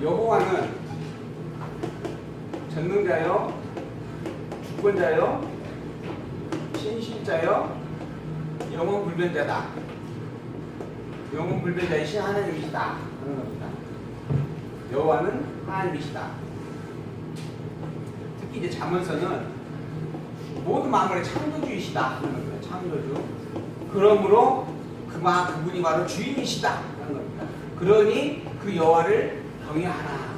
여호와는 전능자요, 주권자요, 신실자요, 영원불변자다. 영원불변자이신 하나님이시다 하는 겁니다. 여호와는 하나님이시다. 특히 이제 잠언서는 모든 만물의 창조주이시다 하는 겁니다. 창조주. 그러므로 그분이 바로 주인이시다 하는 겁니다. 그러니 그 여호와를 경외하라.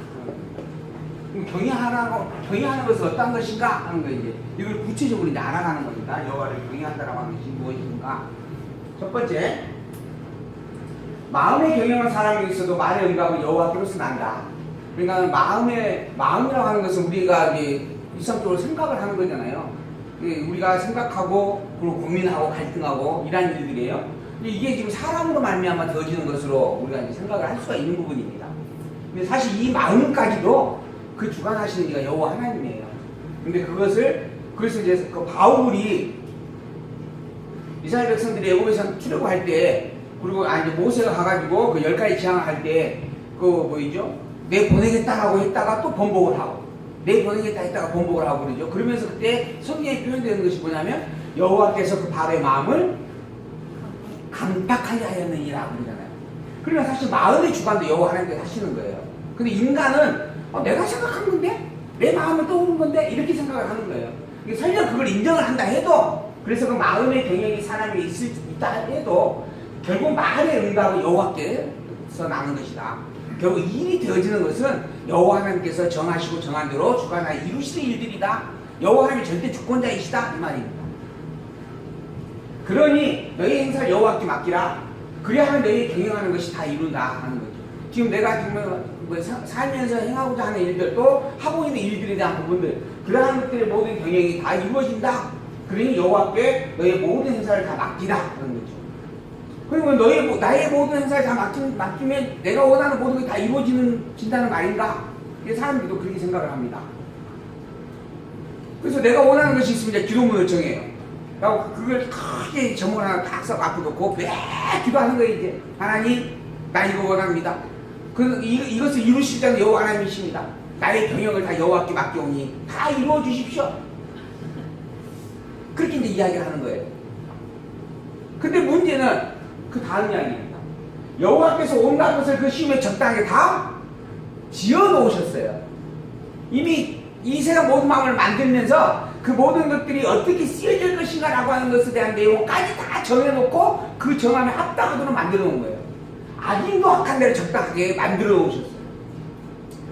경외하는 것은 어떤 것인가 하는 거 이제 이걸 구체적으로 이제 알아가는 겁니다. 여호와를 경외한다라고 하는 것이 무엇인가? 첫 번째, 마음에 경영한 사람이 있어도 말의 응답은 여호와께로서 난다. 그러니까 마음이라고 하는 것은 우리가 일상적으로 생각을 하는 거잖아요. 우리가 생각하고 그리고 고민하고 갈등하고 이런 일들이에요. 이게 지금 사람으로 말미암아 되어지는 것으로 우리가 이제 생각을 할 수가 있는 부분입니다. 근데 사실 이 마음까지도 그 주관하시는 이가 여호와 하나님이에요. 근데 그래서 이제 그 바울이 이스라엘 백성들이 애굽에서 출애굽할 때, 그리고 이제 모세가 가가지고 그 10가지 재앙을 할 때, 내 보내겠다라고 했다가 또 번복을 하고, 내 보내겠다 했다가 번복을 하고 그러죠. 그러면서 그때 성경에 표현되는 것이 뭐냐면, 여호와께서 그 바로의 마음을 강팍하게 하였느니라 그러잖아요. 그러니까 사실 마음의 주관도 여호와 하나님께서 하시는 거예요. 근데 인간은 내가 생각한 건데? 내 마음을 떠오른 건데? 이렇게 생각을 하는 거예요. 설령 그걸 인정을 한다 해도, 그래서 그 마음의 경영이 사람이 있다 해도 결국 말의 응답은 여호와께서 나는 것이다. 결국 일이 되어지는 것은 여호와 하나님께서 정하시고 정한 대로 주관하여 이루시는 일들이다. 여호와 하나님이 절대 주권자이시다 이 말입니다. 그러니 너희 행사를 여호와께 맡기라. 그래야만 너희 경영하는 것이 다 이룬다 하는 거죠. 지금 내가 살면서 행하고자 하는 일들도 하고 있는 일들에 대한 부분들, 그러한 것들의 모든 경영이 다 이루어진다. 그러니 여호와께 너의 모든 행사를 다 맡기라 하는 거죠. 그리고 나의 모든 행사를 다 맡기면 내가 원하는 모든 것이 다 이루어진다는 말인가? 사람들도 그렇게 생각을 합니다. 그래서 내가 원하는 것이 있으면 이제 기도문을 정해요. 그리고 그걸 크게 점을 하나 딱 써 앞에 놓고 매 기도하는 거예요. 이제 하나님, 나 이거 원합니다. 이것을 이루실 자는 여호와 하나님이십니다. 나의 경영을 다 여호와께 맡겨오니 다 이루어 주십시오. 그렇게 이제 이야기를 하는 거예요. 근데 문제는 그 다음 이야기입니다. 여호와께서 온갖 것을 그 시험에 적당하게 다 지어 놓으셨어요. 이미 이새가 모든 마음을 만들면서 그 모든 것들이 어떻게 쓰여질 것인가 라고 하는 것에 대한 내용까지 다 정해놓고 그 정함에 합당하도록 만들어 놓은 거예요. 악인도 악한 대로 적당하게 만들어 놓으셨어요.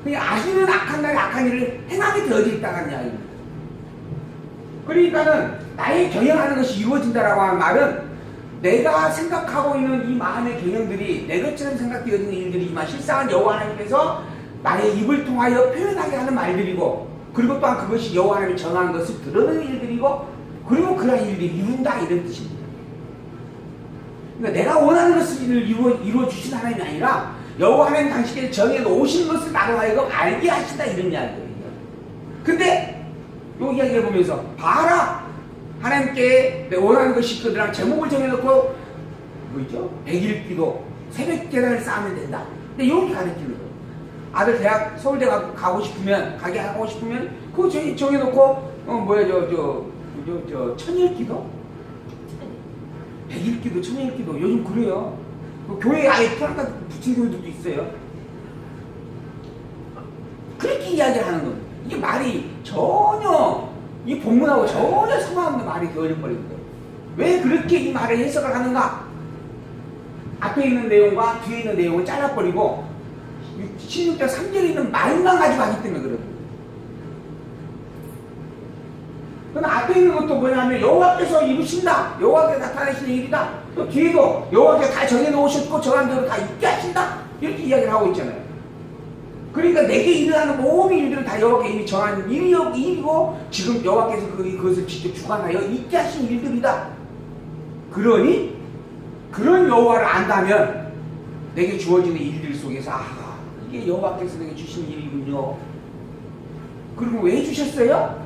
그러니까 악인은 악한 날에 악한 일을 행하게 되어져 있다는 이야기입니다. 그러니까는 나의 경영하는 것이 이루어진다라고 하는 말은 내가 생각하고 있는 이 마음의 경영들이 내 것처럼 생각되어지는 일들이지만 실상은 여호와 하나님께서 나의 입을 통하여 표현하게 하는 말들이고, 그리고 또한 그것이 여호와 하나님이 정한 것을 드러내는 일들이고, 그리고 그러한 일들이 이룬다 이런 뜻입니다. 그러니까 내가 원하는 것을 이루어 주신 하나님이 아니라 여호와 하나님 당신께서 정해 놓으신 것을 나로 하여금 알게 하신다 이런 이야기예요. 근데 이 이야기를 보면서 봐라, 하나님께 내 원하는 것이 있거든 제목을 정해놓고 백일 기도, 새벽 계단을 쌓으면 된다. 근데 이렇게 가르치는 거예요. 아들 대학 서울대 가고 싶으면 그거 정해놓고 천일 기도, 백일 기도, 천일 기도 요즘 그래요. 교회에 아예 프랑카 붙인 교회들도 있어요. 그렇게 이야기를 하는 겁니다. 이게 말이 전혀 이 본문하고 전혀 상관없는 말이 되어버린 거예요. 왜 그렇게 이 말을 해석을 하는가? 앞에 있는 내용과 뒤에 있는 내용을 잘라버리고 16장 3절에 있는 말만 가지고 하기 때문에 그래요. 그럼 앞에 있는 것도 뭐냐면 여호와께서 이루신다, 여호와께서 나타내시는 일이다. 또 뒤에도 여호와께서 다 정해놓으셨고 정한 대로 다 있게 하신다, 이렇게 이야기를 하고 있잖아요. 그러니까 내게 일어나는 모든 일들은 다 여호와께서 이미 정한 일이고 지금 여호와께서 그것을 직접 주관하여 있게 하신 일들이다. 그러니 그런 여호와를 안다면 내게 주어지는 일들 속에서 이게 여호와께서 내게 주신 일이군요. 그리고 왜 주셨어요?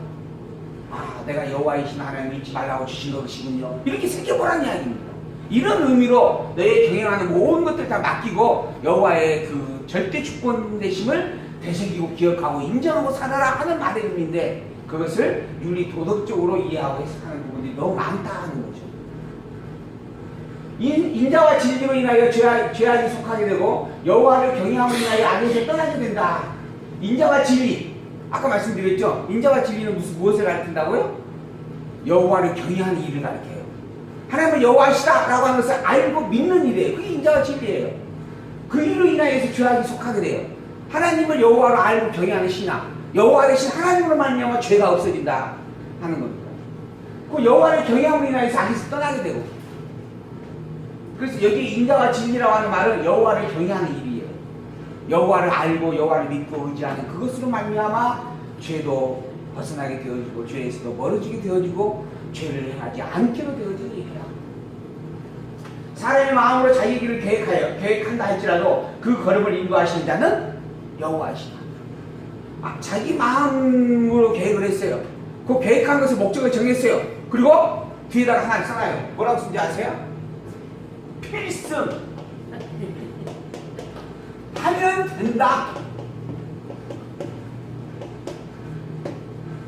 내가 여호와이신 하나님 잊지 말라고 주신 것이군요. 이렇게 새겨보라는 이야기입니다. 이런 의미로 너의 경영하는 모든 것들 다 맡기고 여호와의 그 절대 주권 되심을 되새기고 기억하고 인정하고 살아라 하는 말의 의미인데, 그것을 윤리 도덕적으로 이해하고 해석하는 부분이 너무 많다 하는 거죠. 인자와 진리로 인하여 죄악이 속하게 되고 여호와를 경외함으로 인하여 악에서 떠나게 된다. 인자와 진리, 아까 말씀드렸죠. 인자와 진리는 무엇을 가르친다고요? 여호와를 경외하는 일을 가르쳐요. 하나님은 여호와시다 라고 하는 것을 알고 믿는 일이에요. 그게 인자와 진리예요. 그 일로 인하여서 죄악이 속하게 돼요. 하나님을 여호와로 알고 경외하는 신앙, 여호와 대신 하나님으로 말미암아 죄가 없어진다 하는 겁니다. 그 여호와를 경외함으로 인하여서 악에서 떠나게 되고, 그래서 여기 인자와 진리라고 하는 말은 여호와를 경외하는 일이에요. 여호와를 알고 여호와를 믿고 의지하는 그것으로 말미암아 죄도 벗어나게 되어지고 죄에서도 멀어지게 되어지고 죄를 행하지 않게도 되어지는 일이야. 사람의 마음으로 자기 길을 계획한다 할지라도 그 걸음을 인도하시는 자는 여호와시다. 자기 마음으로 계획을 했어요. 그 계획한 것을 목적을 정했어요. 그리고 뒤에다가 하나를 써놔요. 뭐라고 쓴지 아세요? 필승. 하면 된다.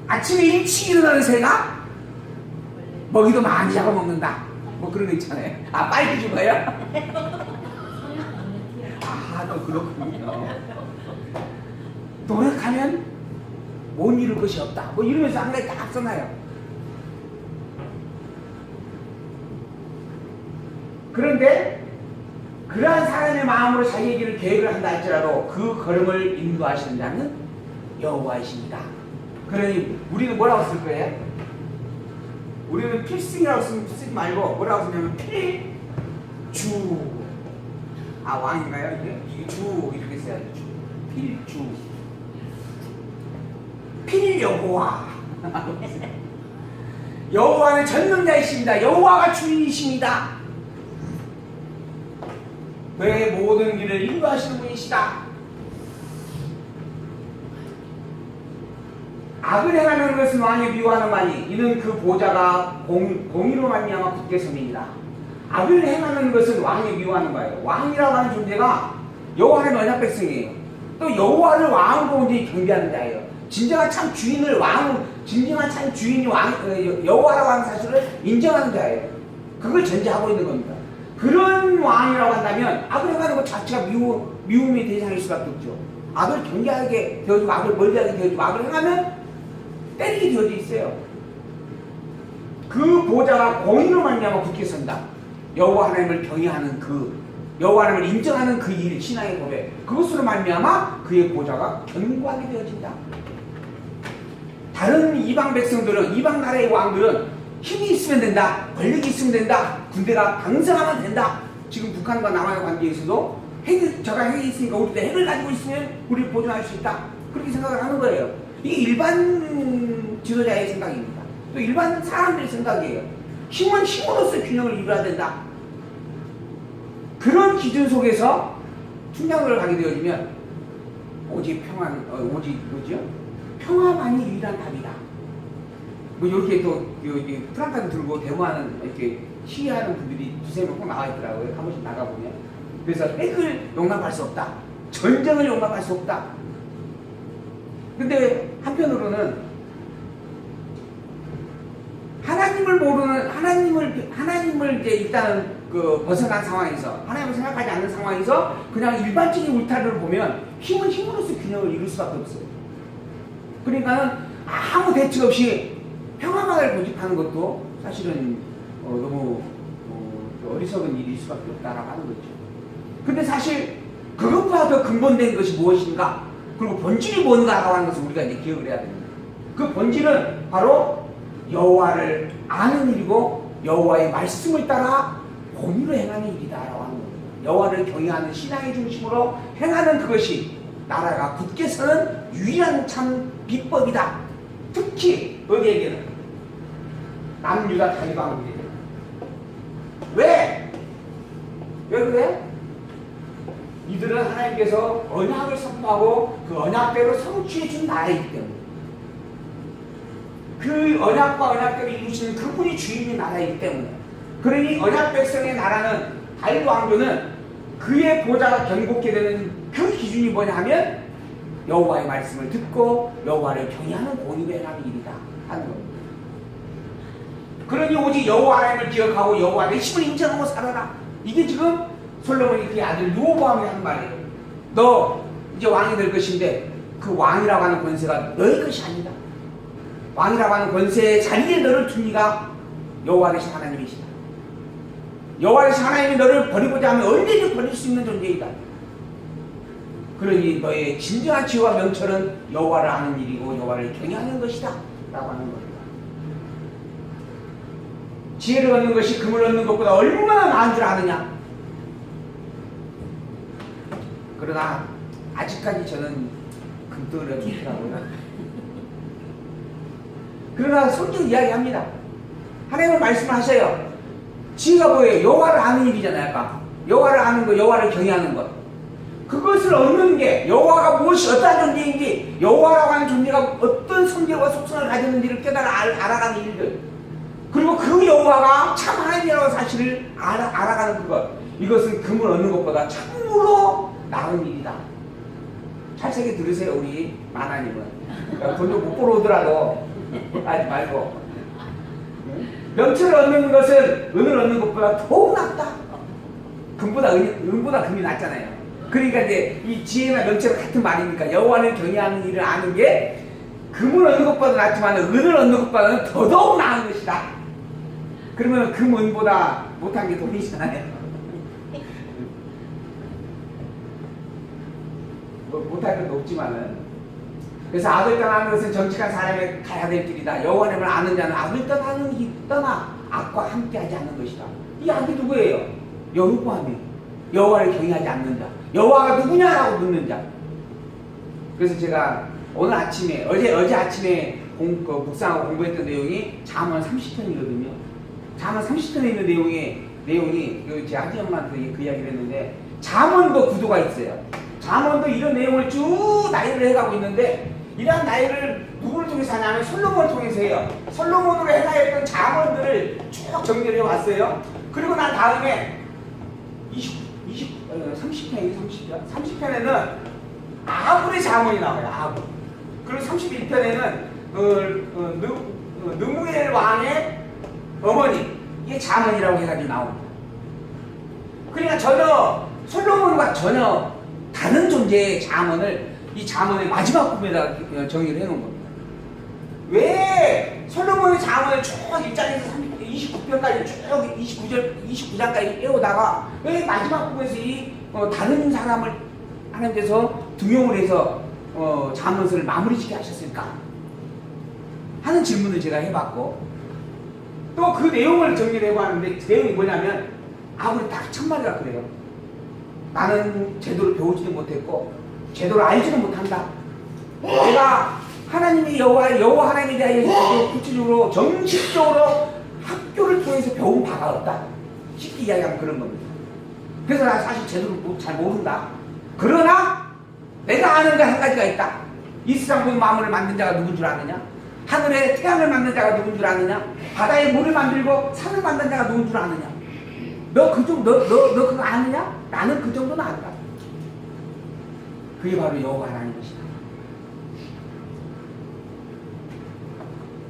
아침에 일찍 일어나는 새가 먹이도 많이 잡아먹는다. 뭐 그런 거 있잖아요. 빨리 죽어요? 또 그렇군요. 노력하면 못 이룰 것이 없다. 뭐 이러면서 한 가지 딱 써놔요. 그런데 그러한 사람의 마음으로 자기의 길을 계획을 한다 할지라도 그 걸음을 인도하시는 자는 여호와이십니다. 그러니 우리는 뭐라고 쓸 거예요? 우리는 필승이라고 쓰지 말고 뭐라고 쓰냐면 필주. 왕인가요? 이게 주 이렇게 써야죠. 필주. 필여호와. 여호와는 전능자이십니다. 여호와가 주인이십니다. 그의 모든 길을 인도하시는 분이시다. 악을 행하는 것은 왕이 미워하는 바니 이는 그 보좌가 공의로 말미암아 굳게 섬이니라. 악을 행하는 것은 왕이 미워하는 바예요. 왕이라고 하는 존재가 여호와의 언약 백성이에요. 또 여호와를 왕으로 온전히 경배하는 자예요. 진정한 참 주인을 진정한 참 주인이 여호와라고 하는 사실을 인정하는 자예요. 그걸 전제하고 있는 겁니다. 그런 왕이라고 한다면 악을 행하는 것 자체가 미움의 대상일 수밖에 없죠. 악을 경계하게 되어지고 악을 멀리하게 되어지고 악을 행하면 때리게 되어져 있어요. 그 보좌가 공의로 말미암아 굳게 선다. 여호와 하나님을 경외하는 여호와 하나님을 인정하는 그 일, 신앙의 고백, 그것으로 말미암아 그의 보좌가 견고하게 되어진다. 다른 이방 백성들은, 이방 나라의 왕들은 힘이 있으면 된다, 권력이 있으면 된다, 군대가 강성하면 된다. 지금 북한과 남한의 관계에서도 저가 핵이 있으니까 우리도 핵을 가지고 있으면 우리를 보존할 수 있다, 그렇게 생각을 하는 거예요. 이게 일반 지도자의 생각입니다. 또 일반 사람들의 생각이에요. 힘은 힘으로써 균형을 이루어야 된다. 그런 기준 속에서 충장도를 가게 되어지면 오직 평화만이 유일한 답이다. 뭐 이렇게 또 프랑카드 들고 데모하는 이렇게 시위하는 분들이 두세 명 꼭 나와 있더라고요. 한 번씩 나가 보면. 그래서 핵을 용납할 수 없다. 전쟁을 용납할 수 없다. 근데 한편으로는 하나님을 이제 일단 벗어난 상황에서, 하나님을 생각하지 않는 상황에서 그냥 일반적인 울타리를 보면 힘은 힘으로써 균형을 이룰 수밖에 없어요. 그러니까는 아무 대책 없이 평화만을 고집하는 것도 사실은 너무 어리석은 일일 수밖에 없다라고 하는 거죠. 근데 사실 그것보다 더 근본된 것이 무엇인가, 그리고 본질이 뭔가라고 하는 것을 우리가 이제 기억을 해야 됩니다. 그 본질은 바로 여호와를 아는 일이고 여호와의 말씀을 따라 공의로 행하는 일이다라고 하는 겁니다. 여호와를 경외하는 신앙의 중심으로 행하는 그것이 나라가 굳게 서는 유일한 참 비법이다. 특히 어디에게는? 남유다 다윗왕국에게. 왜 그래? 이들은 하나님께서 언약을 선포하고 그 언약대로 성취해 준 나라이기 때문에, 그 언약과 언약대로 이루시는 그분이 주인인 나라이기 때문에 그러니 언약 백성의 나라는 다윗 왕조는 그의 보좌가 견고케 되는 그 기준이 뭐냐 하면 여호와의 말씀을 듣고 여호와를 경외하는 본입에 행하는 일이다 하는 겁니다. 그러니 오직 여호와 하나님을 기억하고 여호와 내 힘을 인정하고 살아라. 이게 지금 솔로몬이 그의 아들 르호보암이 하는 말이에요. 너 이제 왕이 될 것인데 그 왕이라고 하는 권세가 너의 것이 아니다. 왕이라고 하는 권세의 자리에 너를 둔 이가 여호와 되신 하나님이시다. 여호와 되신 하나님이 너를 버리고자 하면 언제든지 버릴 수 있는 존재이다. 그러니 너의 진정한 지혜와 명철은 여호와를 아는 일이고 여호와를 경외하는 것이다 라고 하는 겁니다. 지혜를 얻는 것이 금을 얻는 것보다 얼마나 나은 줄 아느냐. 그러나 아직까지 저는 금덩어리가 좋더라고요. 그러나 성경 이야기합니다. 하나님은 말씀하셔요. 지혜가 뭐예요? 여호와를 아는 일이잖아요. 아까 여호와를 아는 것, 여호와를 경외하는 것. 그것을 얻는 게 여호와가 무엇이 어떠한 존재인지, 여호와라고 하는 존재가 어떤 성격과 속성을 가졌는지를 알아가는 일들, 그리고 그 여호와가 참 하나님이라는 사실을 알아가는 그것, 이것은 금을 얻는 것보다 참으로 나은 일이다. 잘 새겨 들으세요. 우리 만화님은 돈 좀 못 벌어오더라도 하지 말고, 명철을 얻는 것은 은을 얻는 것보다 더욱 낫다. 은보다 금이 낫잖아요. 그러니까 이제 이 지혜나 명철은 같은 말이니까 여호와를 경외하는 일을 아는 게 금을 얻는 것보다 낫지만 은을 얻는 것보다는 더더욱 나은 것이다. 그러면 금, 은보다 못한 게 돈이잖아요. 못할 건 없지만은. 그래서 악을 떠나는 것은 정직한 사람이 가야 될 길이다. 여호와를 아는 자는 악을 떠나 악과 함께하지 않는 것이다. 이 악이 누구예요? 여호보암이에요. 여호와를 경외하지 않는 자. 여호와가 누구냐라고 묻는 자. 그래서 제가 오늘 아침에 어제 아침에 묵상하고 공부했던 내용이 잠언 30편이거든요. 잠언 30편에 있는 내용이 제 아기 엄마한테 그 이야기를 했는데, 잠언도 구도가 있어요. 잠언도 이런 내용을 쭉 나열을 해가고 있는데, 이러한 나열을 누구를 통해서 하냐면 솔로몬을 통해서 해요. 솔로몬으로 해나였던 잠언들을 쭉 정리를 해왔어요. 그리고 난 다음에 30편에는 아굴의 잠언이 나와요. 아굴. 그리고 31편에는 느무엘 왕의 어머니, 이게 잠언이라고 해가지고 나옵니다. 그러니까 솔로몬과 전혀 다른 존재의 잠언을 이 잠언의 마지막 부분에다가 정의를 해놓은 겁니다. 왜 솔로몬의 잠언을 쭉 1장에서 29편까지 쭉 29장까지 깨우다가 왜 마지막 부분에서 이 다른 사람을 하나님께서 등용을 해서 잠언서를 마무리짓게 하셨을까 하는 질문을 제가 해봤고, 또 그 내용을 정리를 해봤는데, 그 내용이 뭐냐면 아무리 딱 첫마디가 그래요. 나는 제대로 배우지도 못했고 제대로 알지도 못한다. 내가 하나님의 여호와 하나님에 대하여 구체적으로 정식적으로 학교를 통해서 배운 바가 없다. 쉽게 이야기하면 그런 겁니다. 그래서 나 사실 제대로 잘 모른다. 그러나 내가 아는 게 한 가지가 있다. 이 세상 모든 만물을 만든 자가 누군 줄 아느냐? 하늘에 태양을 만든 자가 누군 줄 아느냐? 바다에 물을 만들고 산을 만든 자가 누군 줄 아느냐? 너 그거 아느냐? 나는 그 정도는 안다. 그게 바로 여호와 하나님 것이다.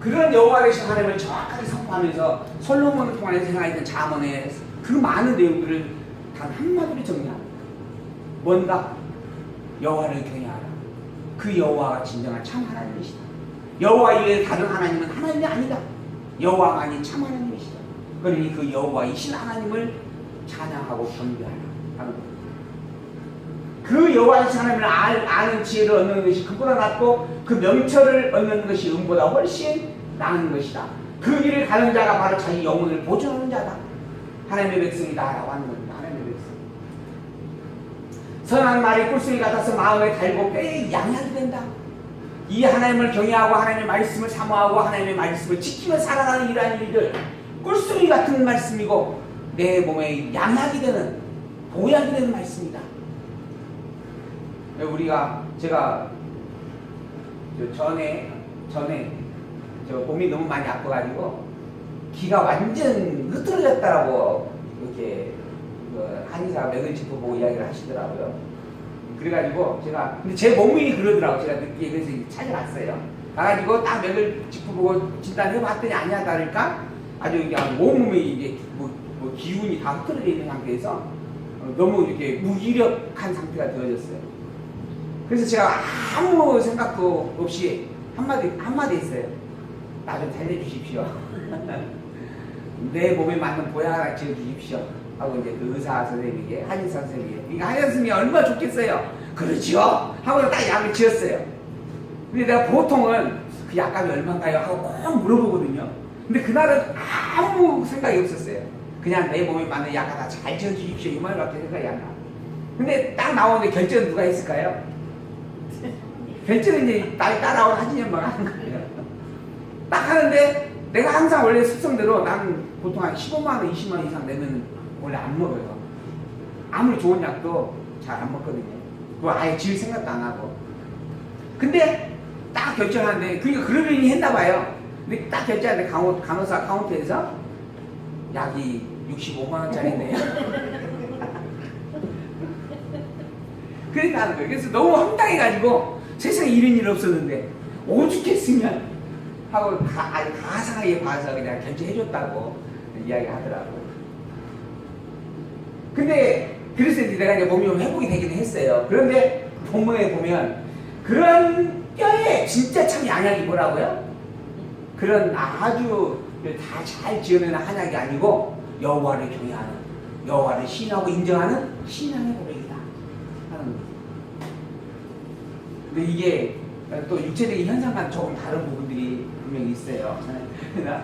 그런 여호와 되신 하나님을 정확하게 선포하면서 솔로몬을 통해 생활했던 잠언의 그 많은 내용들을 단 한마디로 정리합니다. 뭔가? 여호와를 경외하라. 그 여호와가 진정한 참 하나님이시다. 여호와 이외에 다른 하나님은 하나님이 아니다. 여호와만이 참 하나님이시다. 그러니 그 여호와이신 하나님을 찬양하고 경배하라 하는 겁니다. 그 여호와이신 하나님을 아는 지혜를 얻는 것이 그보다 낫고, 그 명철을 얻는 것이 은보다 훨씬 나은 것이다. 그 길을 가는 자가 바로 자기 영혼을 보존하는 자다. 하나님의 백성이다 라고 하는 겁니다. 하나님의 백성. 선한 말이 꿀송이 같아서 마음에 달고 뼈에 양약이 된다. 이 하나님을 경외하고 하나님의 말씀을 사모하고 하나님의 말씀을 지키며 살아가는 이러한 일들, 꿀송이 같은 말씀이고 내 몸에 양약이 되는, 보약이 되는 말씀이다. 제가 전에 저 몸이 너무 많이 아파가지고 기가 완전 흐트러졌다라고 이렇게 한의사가 맥을 짚어보고 이야기를 하시더라고요. 그래가지고 제가 근데 제 몸이 그러더라고. 제가 늦게 그래서 찾아갔어요. 가가지고 딱 맥을 짚어보고 진단해봤더니 아니야 다를까 아주 그냥 온몸이 이게 뭐 기운이 다 흐트러져 있는 상태에서 너무 이렇게 무기력한 상태가 되어졌어요. 그래서 제가 아무 생각도 없이 한마디 했어요. 나 좀 살려주십시오. 내 몸에 맞는 보약 하나 지어주십시오. 하고 이제 그 의사 선생님에게, 한의사 선생님에게. 그러니까 한의사 선생님이 얼마나 좋겠어요. 그러지요? 하고 딱 약을 지었어요. 근데 내가 보통은 그 약값이 얼마인가요? 하고 꼭 물어보거든요. 근데 그날은 아무 생각이 없었어요. 그냥 내 몸에 맞는 약 하나 잘 지어주십시오. 이 말밖에 생각이 안 나. 근데 딱 나오는데 결제는 누가 했을까요? 결제는 이제 따라온 하진이 엄마가 하는 거예요. 딱 하는데 내가 항상 원래 습성대로 나는 보통 한 15만원, 20만원 이상 내면 원래 안 먹어요. 아무리 좋은 약도 잘 안 먹거든요. 그거 아예 지을 생각도 안 하고. 근데 딱 결제하는데 그러니까 그러려니 했나 봐요. 근데 딱 결제하는데 간호사 카운터에서 약이 65만원짜리네요. 그러니까 하는 거예요. 그래서 너무 황당해가지고 세상에 이런 일 없었는데 오죽했으면 하고 아주 가상하게 봐서 그냥 결제해줬다고 이야기하더라고요. 근데 그래서 이제 내가 이제 몸이 좀 회복이 되긴 했어요. 그런데 본문에 보면 그런 뼈에 진짜 참 양약이 뭐라고요? 그런 아주 다 잘 지어내는 한약이 아니고 여호와를 경외하는, 여호와를 신하고 인정하는 신앙의 고백이다 하는 거죠. 근데 이게 또 육체적인 현상과는 조금 다른 부분들이 분명히 있어요. 그러나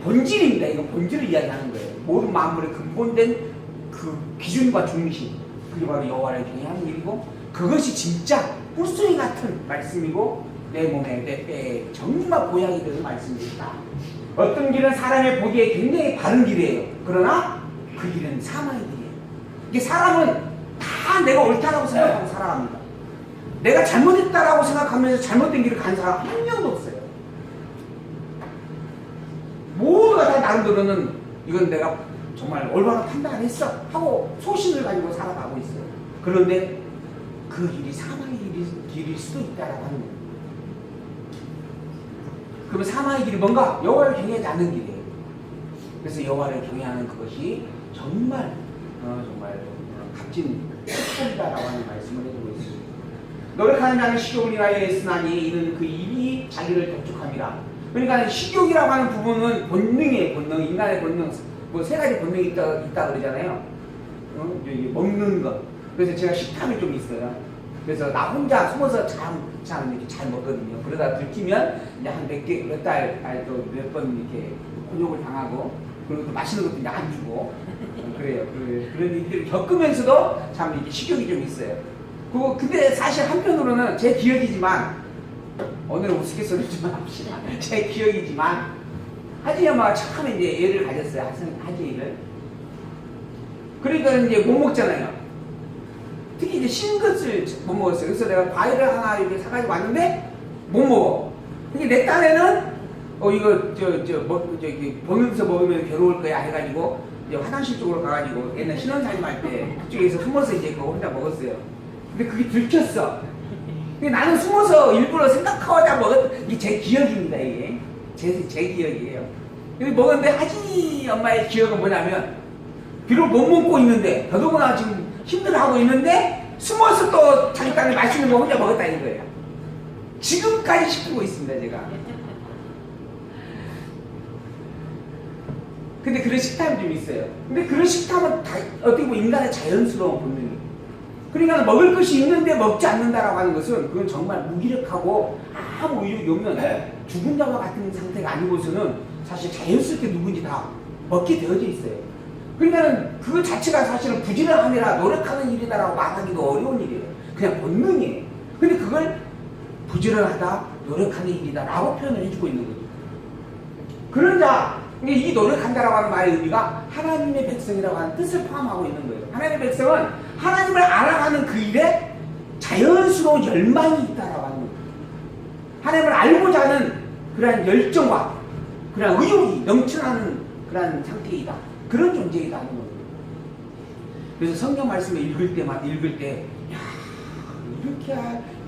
본질입니다. 이건 본질을 이야기하는 거예요. 모든 만물의 근본된 그 기준과 중심, 그게 바로 여호와를 경외하는 일이고, 그것이 진짜 꿀송이 같은 말씀이고 내 몸에, 내 뼈에 정말 보약이 되는 말씀입니다. 어떤 길은 사람의 보기에 굉장히 바른 길이에요. 그러나 그 길은 사망의 길이에요. 이게 사람은 다 내가 옳다라고 생각하고 살아갑니다. 내가 잘못했다라고 생각하면서 잘못된 길을 간 사람 한 명도 없어요. 모두가 다 나름대로는 이건 내가 정말 올바른 판단을 했어 하고 소신을 가지고 살아가고 있어요. 그런데 그 길이 사망의 길일 수도 있다라고 하는 거예요. 그러면 사망의 길이 뭔가? 여호와를 경외하지 않는 길이에요. 그래서 여호와를 경외하는 그것이 정말 값진 축복이다라고 하는 말씀을 해주고 있습니다. 노력하는 자는 식욕을 위하여 애쓰나니 이는 그 입이 자기를 독촉함이라. 그러니까 식욕이라고 하는 부분은 본능이에요. 본능, 인간의 본능. 뭐 세 가지 본능이 있다 그러잖아요. 먹는 것. 그래서 제가 식탐이 좀 있어요. 그래서 나 혼자 숨어서 참 이렇게 잘 먹거든요. 그러다 들키면 이제 한 몇 달 또 몇 번 이렇게 곤욕을 당하고, 그리고 또 맛있는 것도 이제 안 주고 그래요. 그런 일들을 겪으면서도 참 이렇게 식욕이 좀 있어요. 근데 사실 한편으로는 제 기억이지만, 오늘 우스갯소리 좀 합시다. 제 기억이지만 하진이 엄마가 처음에 이제 애를 가졌어요. 하진이를. 그러니까 이제 못 먹잖아요. 특히 이제 신 것을 못 먹었어요. 그래서 내가 과일을 하나 이렇게 사가지고 왔는데 못 먹어. 근데 내 딴에는 이거 보면서 먹으면 괴로울 거야 해가지고 이제 화장실 쪽으로 가가지고 옛날 신혼살림 할 때 그쪽에서 숨어서 이제 그거 혼자 먹었어요. 근데 그게 들켰어. 근데 나는 숨어서 일부러 생각하자 이게 제 기억입니다. 이게 제 기억이에요. 근데 먹었는데 하진이 엄마의 기억은 뭐냐면, 비록 못 먹고 있는데 더더구나 지금 힘들어하고 있는데 숨어서 또 자기 딴에 맛있는 거 혼자 먹었다는 거예요. 지금까지 시키고 있습니다, 제가. 근데 그런 식탐이 좀 있어요. 근데 그런 식탐은 다 어떻게 보면 인간의 자연스러운 본능이에요. 그러니까 먹을 것이 있는데 먹지 않는다라고 하는 것은 그건 정말 무기력하고 아무 의욕이 없는 죽은 자와 같은 상태가 아니고서는 사실 자연스럽게 누군지 다 먹게 되어져 있어요. 그러니까는 그 자체가 사실은 부지런함이라 노력하는 일이다라고 말하기도 어려운 일이에요. 그냥 본능이에요. 근데 그걸 부지런하다, 노력하는 일이다라고 표현을 해주고 있는 거죠. 그런 자, 이 노력한다라고 하는 말의 의미가 하나님의 백성이라고 하는 뜻을 포함하고 있는 거예요. 하나님의 백성은 하나님을 알아가는 그 일에 자연스러운 열망이 있다라고 하는 거예요. 하나님을 알고자 하는 그러한 열정과 그러한 의욕이 넘쳐나는 그런 상태이다. 그런 존재이다 하는 거예요. 그래서 성경 말씀을 읽을 때, 야,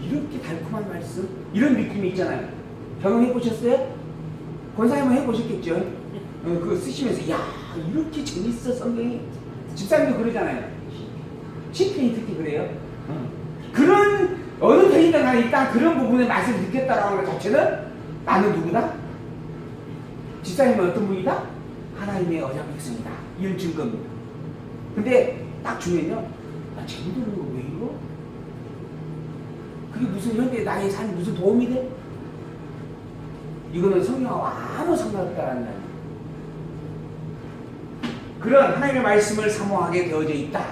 이렇게 달콤한 말씀? 이런 느낌이 있잖아요. 경험해 보셨어요? 권사님은 해보셨겠죠? 그거 쓰시면서, 야, 이렇게 재밌어, 성경이. 집사님도 그러잖아요. 시편이 특히 그래요. 그런, 어느 편이든 간에 일단 그런 부분의 맛을 느꼈다라는 것 자체는 나는 누구다? 집사님은 어떤 분이다? 하나님의 언약 백성이다. 이런 증거입니다. 근데 딱 주면요, 재밌는 거 왜 이러? 그게 무슨 현대 나의 삶에 무슨 도움이 돼? 이거는 성경하고 아무 상관없다라는 거예요. 그런 하나님의 말씀을 사모하게 되어져 있다.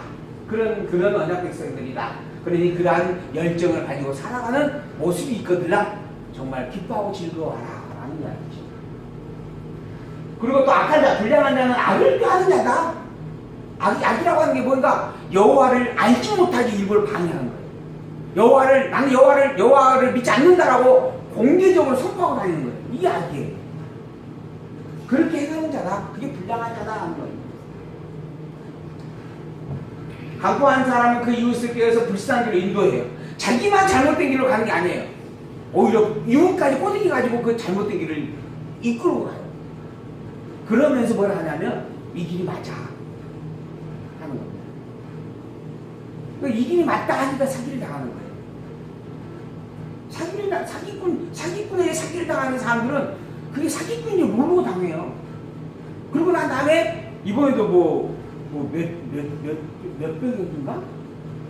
그런 언약 백성들이다. 그러니 그러한 열정을 가지고 살아가는 모습이 있거들라 정말 기뻐하고 즐거워하라 라는 이야기죠. 그리고 또 악한 자, 불량한 자는 악을 꾀하는 자다. 악이라고 하는 게 뭔가 여호와를 알지 못하게 일부러 방해하는 거예요. 나는 여호와를 믿지 않는다라고 공개적으로 선포하고 다니는 거예요. 이게 악이에요. 그렇게 행하는 자다. 그게 불량한 자다 하는 거예요. 강포한 사람은 그 이웃을 꾀해서 불쌍한 길로 인도해요. 자기만 잘못된 길로 가는 게 아니에요. 오히려 이웃까지 꼬드기 가지고 그 잘못된 길을 이끌고 가요. 그러면서 뭘 하냐면 이 길이 맞아 하는 겁니다. 그러니까 이 길이 맞다 하니까 사기를 당하는 거예요. 사기꾼에게 사기를 당하는 사람들은 그게 사기꾼인지 모르고 당해요. 그리고 난 다음에 이번에도 몇백인가?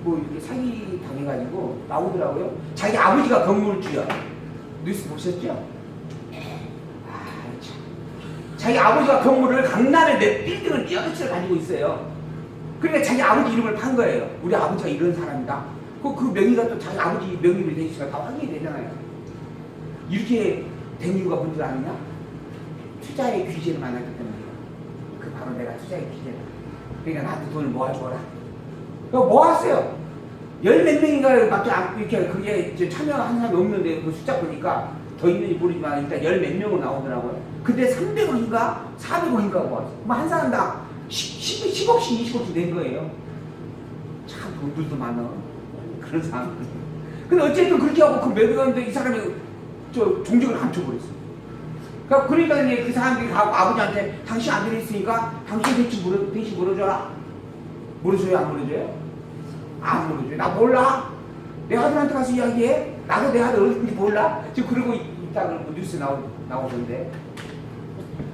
이렇게 사기 당해가지고 나오더라고요. 자기 아버지가 건물주야. 뉴스 보셨죠? 자기 아버지가 건물을 강남에 몇 빌딩을 몇 채를 가지고 있어요. 그러니까 자기 아버지 이름을 판 거예요. 우리 아버지가 이런 사람이다. 그 명의가 또 자기 아버지 명의로 돼 있으니까 다 확인이 되잖아요. 이렇게 된 이유가 뭔지 아느냐? 투자의 귀재를 만났기 때문이에요. 그 바로 내가 투자의 귀재다. 그러니까 나한테 돈을 모아줘라. 그러니까 모았어요. 열 몇 명인가 밖에 이렇게 그게 참여한 사람이 없는데 그 숫자 보니까 더 있는지 모르지만 일단 열 몇 명은 나오더라고요. 근데 300억인가 400억인가 모았어요. 그럼 한 사람당 10억씩 20억씩 낸 거예요. 참 돈들도 많아. 그런 사람. 근데 어쨌든 그렇게 하고 그 매도였는데 이 사람이 종직을 감춰버렸어요. 그러니까 이제 그 사람들이 가고 아버지한테 당신 아들이 있으니까 당신 대신 물어줘라. 물어줘요? 안 물어줘요? 안 물어줘요. 나 몰라. 내 아들한테 가서 이야기해. 나도 내 아들 어딘지 몰라. 지금 그러고 있다가 뉴스에 나오던데.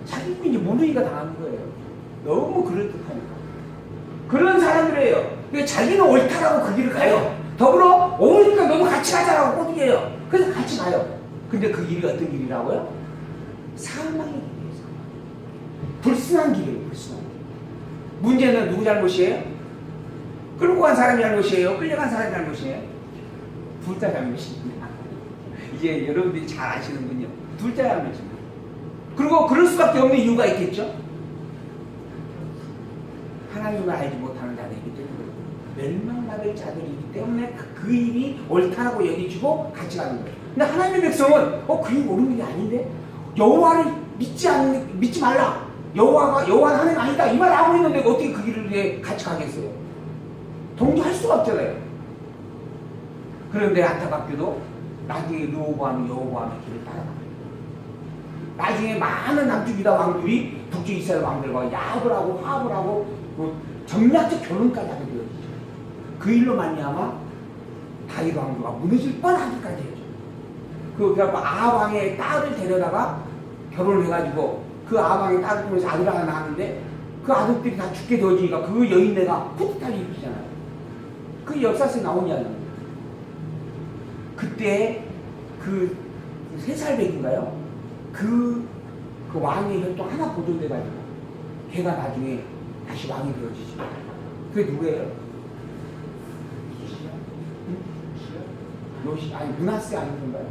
사기꾼이 모르니까 당하는 거예요. 너무 그럴듯하니까. 그런 사람들이에요. 자기는 옳다라고 그 길을 가요. 더불어 옳으니까 너무 같이 가자라고 꼬드겨요. 그래서 같이 가요. 근데 그 길이 어떤 길이라고요? 사망의 길이에요. 불순한 길이에요. 불순한 길. 문제는 누구 잘못이에요? 끌고 간 사람이 잘못이에요? 끌려간 사람이 잘못이에요? 둘 다 잘못입니다. 이게 여러분들이 잘 아시는군요. 둘 다 잘못입니다. 그리고 그럴 수밖에 없는 이유가 있겠죠? 하나님을 알지 못하는 자들이기 때문에 멸망받을 자들이기 때문에 그 일이 옳다라고 여기지고 같이 가는 거예요. 근데 하나님의 백성은 그 일이 옳은 게 아닌데 여호와를 믿지 말라. 여호와는 하나님 아니다. 이 말을 하고 있는데 어떻게 그 길을 같이 가겠어요? 동조할 수가 없잖아요. 그런데 안타깝게도 나중에 르호보암이 여호보암의 길을 따라가요. 나중에 많은 남쪽 유다 왕들이 북쪽 이스라엘 왕들과 야합을 하고 화합을 하고 점략적 결론까지 하게 되어지죠. 그 일로 말미암아 다윗 왕조가 무너질 뻔하기까지 해죠. 그래갖고 아합 왕의 딸을 데려다가 결혼을 해가지고 그 아합 왕의 딸을 통해서 아들 하나 낳았는데 그 아들들이 다 죽게 되어지니까 그 여인네가 쿠데타를 일으키잖아요. 그 역사서에 나온 이야기입니다. 그때 그 3살백인가요? 그 왕의 혈통 하나 보존돼가지고 걔가 나중에 다시 왕이 되어지죠. 그게 누구예요? 요시, 아니 문하세 아닌가요?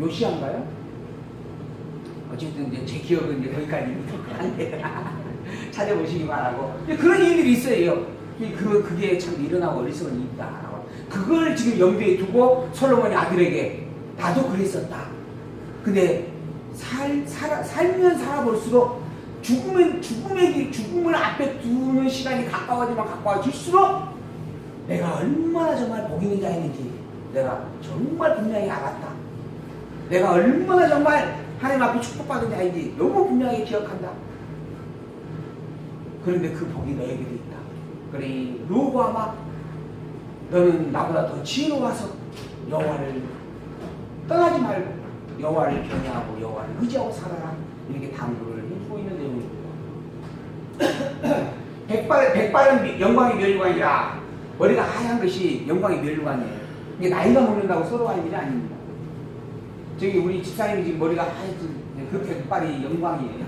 요시야인가요? 어쨌든 이제 제 기억은 이제 거기까지입니다. 찾아보시기 바라고. 그런 일들이 있어요. 그게 참 일어나고 어리석은 일이다. 그걸 지금 염두에 두고 솔로몬이 아들에게 나도 그랬었다. 근데 살면 살아볼수록 죽음을 앞에 두는 시간이 가까워지면 가까워질수록 내가 얼마나 정말 복 있는 자였는지 내가 정말 분명히 알았다. 내가 얼마나 정말 하나님 앞에 축복받은 자인지 너무 분명히 기억한다. 그런데 그 복이 너에게도 있다. 그러니 로고아마 너는 나보다 더 지혜로워서 여호와를 떠나지 말고 여호와를 경외하고 여호와를 의지하고 살아라. 이렇게 당부를 해주고 있는 내용입니다. 백발은 영광의 멸류관이라. 머리가 하얀 것이 영광의 멸류관이에요. 이게 나이가 먹는다고 서러워할 일이 아닙니다. 저기 우리 집사님이 지금 머리가 하얀 그 백발이 영광이에요.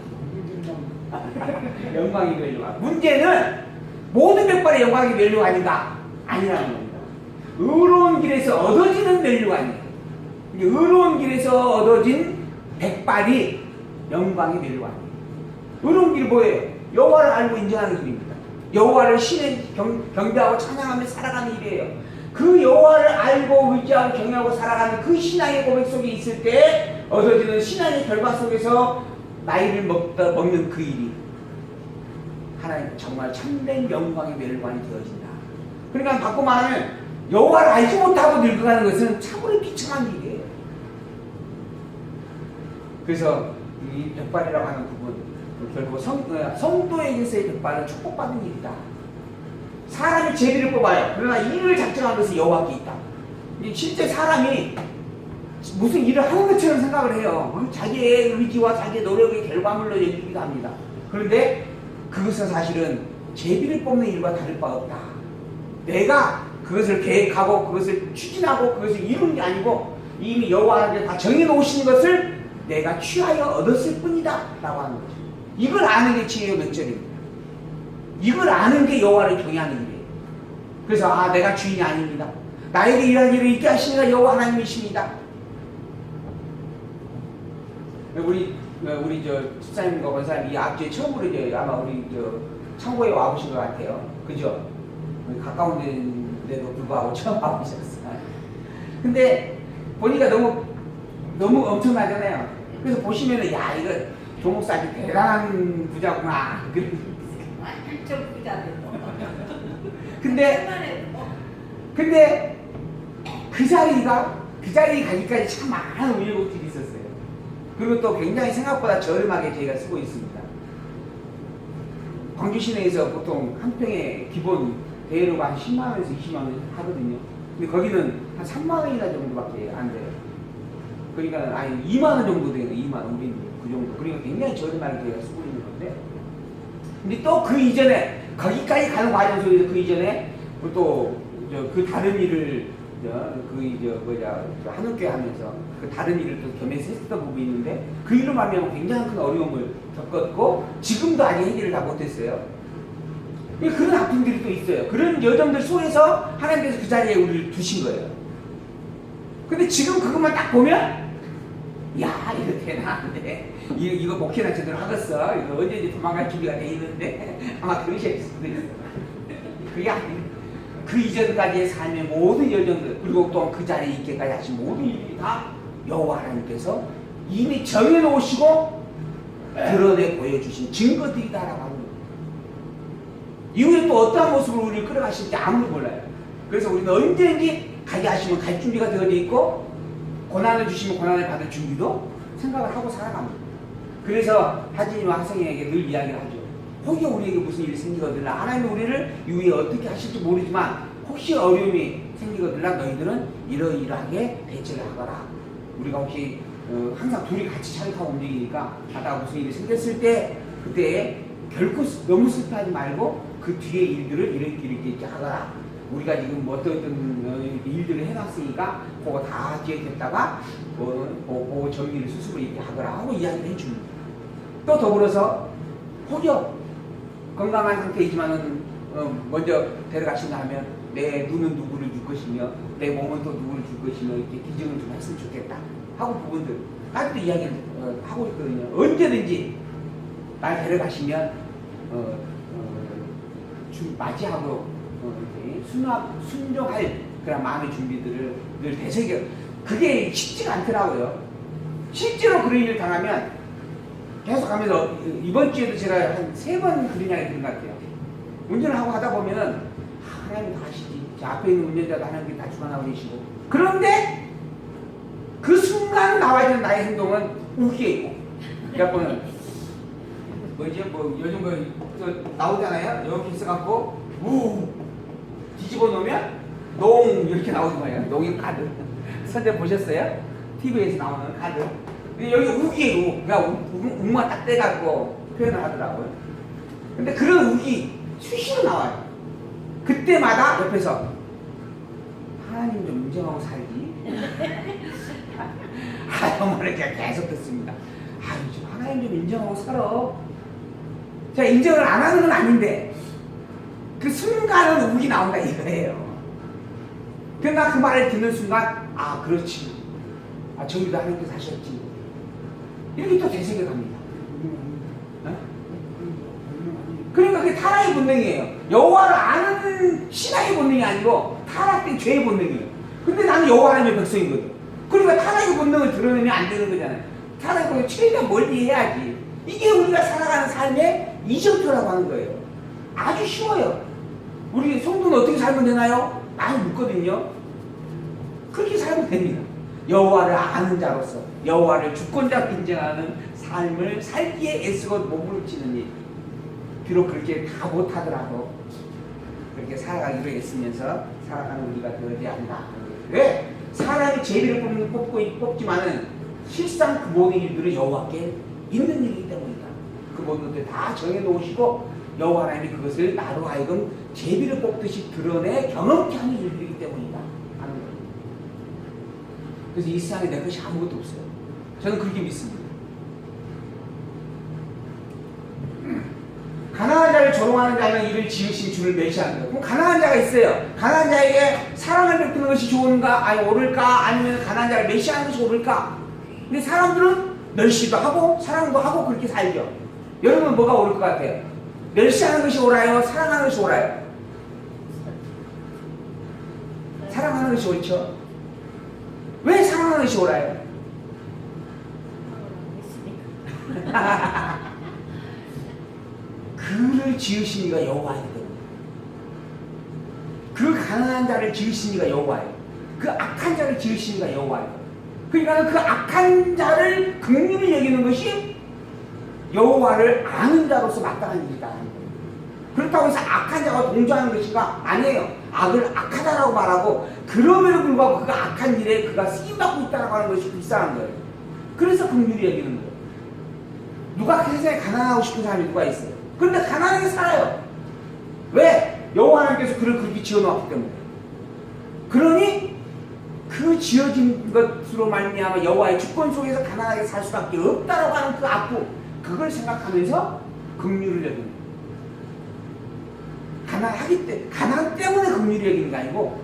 영광의 멸류관. 문제는 모든 백발의 영광의 멸류관인가? 아니라는 겁니다. 의로운 길에서 얻어지는 멸류관이에요. 의로운 길에서 얻어진 백발이 영광의 멸류관이에요. 의로운 길이 뭐예요? 여호와를 알고 인정하는 길입니다. 여호와를 신의 경배하고 찬양하며 살아가는 일이에요. 그 여호와를 알고 의지하고 경외하고 살아가는 그 신앙의 고백 속에 있을 때 얻어지는 신앙의 결과 속에서 나이를 먹는 그 일이 하나님 정말 참된 영광의 멸관이 되어진다. 그러니까 바꿔 말하면 여호와를 알지 못하고 늙어가는 것은 참으로 비참한 일이에요. 그래서 이 백발이라고 하는 부분 결국 성도에게서의 백발은 축복받은 일이다. 사람이 제비를 뽑아요. 그러나 일을 작정한 것은 여호와께 있다. 실제 사람이 무슨 일을 하는 것처럼 생각을 해요. 자기의 의지와 자기의 노력의 결과물로 여기기도 합니다. 그런데 그것은 사실은 제비를 뽑는 일과 다를 바 없다. 내가 그것을 계획하고 그것을 추진하고 그것을 이룬 게 아니고 이미 여호와한테 다 정해놓으신 것을 내가 취하여 얻었을 뿐이다 라고 하는 거죠. 이걸 아는 게 지혜의 명절입니다. 이걸 아는 게 여호와를 경외하는 일이에요. 그래서 내가 주인이 아닙니다. 나에게 이런 일을 있게 하시니가 여호와 하나님이십니다. 우리 집사님과 권사님 이 앞주에 처음으로 아마 우리 창고에 와보신 것 같아요. 그죠? 가까운 데도 불구하고 처음 와보셨어요. 근데 보니까 너무 엄청나잖아요. 그래서 보시면은 야 이거 조목사님 대단한 부자구나. 완전 부자들. 근데 그 자리에 가기까지 참 많은 우여곡절이 있었어요. 그리고 또 굉장히 생각보다 저렴하게 저희가 쓰고 있습니다. 광주 시내에서 보통 한 평에 기본 대여료가 한 10만 원에서 20만 원 하거든요. 근데 거기는 한 3만 원이나 정도밖에 안 돼요. 그러니까 2만 원 정도 돼요. 2만 원, 우리 그 정도. 그러니까 굉장히 저렴하게 저희가 쓰고 있는 건데. 근데 또 그 이전에 거기까지 가는 과정 속에서 그 이전에 또 그 다른 일을 한옥교회 하면서 그 다른 일을 또 겸해서 했었던 부분이 있는데 그 일로 말미암아 굉장히 큰 어려움을 겪었고 지금도 아직 해결을 다 못했어요. 그런 아픔들이 또 있어요. 그런 여정들 속에서 하나님께서 그 자리에 우리를 두신 거예요. 근데 지금 그것만 딱 보면 야 이거 되나는데 이거 목회나 제대로 하겠어. 이거 언제 도망갈 준비가 돼 있는데 아마 그러실 수도 있어요. 그게 아니에요. 그 이전까지의 삶의 모든 여정들 그리고 또 그 자리에 있게까지 하신 모든 일이 다 여호와 하나님께서 이미 정해놓으시고 드러내 보여주신 증거들이다라고 하는 거예요. 이후에 또 어떠한 모습으로 우리를 끌어가실지 아무도 몰라요. 그래서 우리는 언제든지 가게 하시면 갈 준비가 되어져 있고 고난을 주시면 고난을 받을 준비도 생각을 하고 살아갑니다. 그래서 하진이와 학생에게 늘 이야기를 하죠. 혹시 우리에게 무슨 일이 생기거들라 하나님은 우리를 이후에 어떻게 하실지 모르지만 혹시 어려움이 생기거들라 너희들은 이러이러하게 대처를 하거라. 우리가 혹시 항상 둘이 같이 차를 타고 움직이니까 가다가 무슨 일이 생겼을 때 그때 결코 너무 슬퍼하지 말고 그 뒤에 일들을 이렇게 하거라. 우리가 지금 어떤 일들을 해놨으니까 그거 다 뒤에 됐다가 그 정리를 스스로 이렇게 하거라 하고 이야기를 해줍니다. 또 더불어서 혹여 건강한 상태이지만은 먼저 데려가신다 하면 내 눈은 누구를 줄 것이며 내 몸은 또 누구를 줄 것이며 이렇게 기증을 좀 했으면 좋겠다 하고 부분들 아직도 이야기를 하고 있거든요. 언제든지 날 데려가시면 맞이하고 순종할 그런 마음의 준비들을 늘 되새겨. 그게 쉽지가 않더라고요. 실제로 그런 일을 당하면 계속 하면서 이번 주에도 제가 한 3번 그런 이야기 들은 것 같아요. 운전을 하고 하다 보면은 하나님 다 아시지. 저 앞에 있는 운전자도 하나님이 다 주관하고 계시고. 그런데 그 순간 나와야 되는 나의 행동은 우기에 있고. 그래갖고는 뭐지? 뭐 요즘 그 나오잖아요. 이렇게 있어갖고 우 뒤집어 놓으면 농 이렇게 나오는 거예요. 농이 카드. 선제 보셨어요? TV에서 나오는 카드. 근데 여기 우기에 그러니까 우만 딱 떼갖고 표현을 하더라고요. 근데 그런 우기 수시로 나와요. 그때마다 옆에서 하나님 좀 인정하고 살기. 어머니 계속 듣습니다. 좀 하나님 좀 인정하고 살아. 제가 인정을 안 하는 건 아닌데 그 순간은 우기 나온다 이거예요. 그러니까 그 말을 듣는 순간 그렇지. 저기도 하나님께서 하셨지. 이렇게 또 되새겨갑니다. 그러니까 그게 타락의 본능이에요. 여호와를 아는 신앙의 본능이 아니고 타락된 죄의 본능이에요. 근데 나는 여호와 하나님의 백성이거든. 그러니까 타락의 본능을 드러내면 안 되는 거잖아요. 타락의 본능을 최대한 멀리 해야지. 이게 우리가 살아가는 삶의 이정표라고 하는 거예요. 아주 쉬워요. 우리 성도는 어떻게 살면 되나요? 많이 묻거든요. 그렇게 살면 됩니다. 여호와를 아는 자로서 여호와를 주권자로 인정하는 삶을 살기에 애쓰고 몸을 치는 일. 비록 그렇게 다 못하더라도 그렇게 살아가기로 애쓰면서 살아가는 우리가 되어야 한다. 왜? 사람이 제비를 뽑지만은 실상 그 모든 일들은 여호와께 있는 일이기 때문이다. 그 모든 것들 다 정해놓으시고 여호와 하나님이 그것을 나로 하여금 제비를 뽑듯이 드러내 경험케 하는 일들이기 때문이다 하는 거예요. 그래서 이 세상에 내 것이 아무것도 없어요. 저는 그렇게 믿습니다. 가난한 자를 조롱하는 자는 이를 지으신 주를 멸시하는 거예요. 그럼 가난한 자가 있어요. 가난한 자에게 사랑을 베푸는 것이 좋은가? 옳을까? 아니면 가난한 자를 멸시하는 것이 옳을까? 근데 사람들은 멸시도 하고 사랑도 하고 그렇게 살죠. 여러분은 뭐가 옳을 것 같아요? 멸시하는 것이 옳아요? 사랑하는 것이 옳아요? 사랑하는 것이 옳죠. 왜 사랑하는 것이 옳아요? 그를 지으신 이가 여호와이기 때문에. 그 가난한 자를 지으신 이가 여호와예요. 그 악한 자를 지으신 이가 여호와예요. 그러니까 그 악한 자를 긍휼히 여기는 것이 여호와를 아는 자로서 마땅한 일이다. 그렇다고 해서 악한 자가 동조하는 것인가? 아니에요. 악을 악하다라고 말하고 그럼에도 불구하고 그가 악한 일에 그가 쓰임받고 있다고 하는 것이 불쌍한 거예요. 그래서 긍휼히 여기는 거예요. 누가 세상에 가난하고 싶은 사람이 누가 있어요? 그런데 가난하게 살아요. 왜? 여호와 하나님께서 그를 그렇게 지어놓았기 때문에. 그러니 그 지어진 것으로 말미암아 여호와의 주권 속에서 가난하게 살 수밖에 없다라고 하는 그 아픔, 그걸 생각하면서 긍휼을 여기는 거예요. 가난 때문에 긍휼을 여기는 게 아니고